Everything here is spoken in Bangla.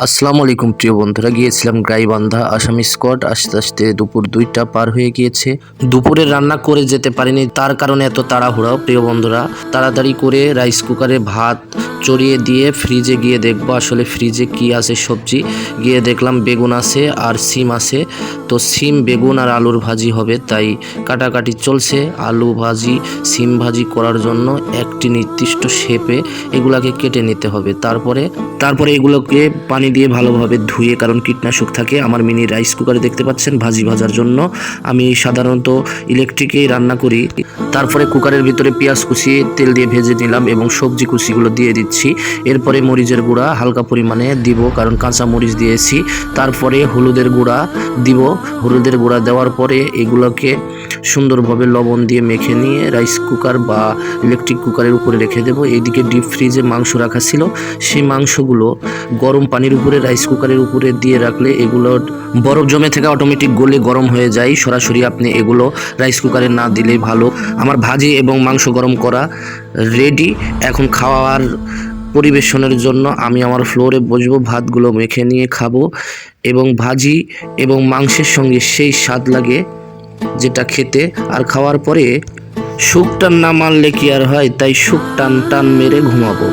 আসসালামু আলাইকুম প্রিয় বন্ধুরা, গিয়েছিলাম গাইবান্ধা আসামি স্কোয়াড। আস্তে আস্তে দুপুর 2টা পার হয়ে গিয়েছে। দুপুরে রান্না করে যেতে পারিনি, তার কারণে এত তাড়াহুড়া। প্রিয় বন্ধুরা, তাড়াতাড়ি করে রাইস কুকারে ভাত চড়িয়ে দিয়ে ফ্রিজে গিয়ে দেখবো আসলে ফ্রিজে কি আছে সবজি। গিয়ে দেখলাম বেগুন আছে আর সিম আছে। তো সিম, বেগুন আর আলুর ভাজি হবে, তাই কাটাকাটি চলছে। আলু ভাজি, সিম ভাজি করার জন্য একটি নির্দিষ্ট শেপে এগুলাকে কেটে নিতে হবে। তারপরে এগুলোকে পানি দিয়ে ভালোভাবে ধুয়ে, কারণ কীটনাশক থাকে। আমার মিনি রাইস কুকারে দেখতে পাচ্ছেন ভাজি ভাজার জন্য। আমি সাধারণত ইলেকট্রিকেই রান্না করি। তারপরে কুকারের ভিতরে পেঁয়াজ কুচি তেল দিয়ে ভেজে নিলাম এবং সবজি কুচিগুলো দিয়ে দিচ্ছি। এরপরে মরিচের গুঁড়া হালকা পরিমাণে দিব, কারণ কাঁচা মরিচ দিয়েছি। তারপরে হলুদের গুঁড়া দিব। হলুদের গুঁড়া দেওয়ার পরে এগুলোকে সুন্দরভাবে লবণ দিয়ে মেখে নিয়ে রাইস কুকার বা ইলেকট্রিক কুকারের উপরে রেখে দেবো। এইদিকে ডিপ ফ্রিজে মাংস রাখা ছিল, সেই মাংসগুলো গরম পানির উপরে রাইস কুকারের উপরে দিয়ে রাখলে এগুলো বরফ জমে থেকে অটোমেটিক গলে গরম হয়ে যায়। সরাসরি আপনি এগুলো রাইস কুকারে না দিলেই ভালো। আমার ভাজি এবং মাংস গরম করা রেডি। এখন খাওয়ার পরিবেশনের জন্য আমি আমার ফ্লোরে বসবো, ভাতগুলো মেখে নিয়ে খাবো এবং ভাজি এবং মাংসের সঙ্গে সেই স্বাদ লাগে যেটা খেতে। আর খাওয়ার পরে সুখ টান না মারলে কি আর হয়, তাই সুখ টান টান মেরে ঘুমাবো।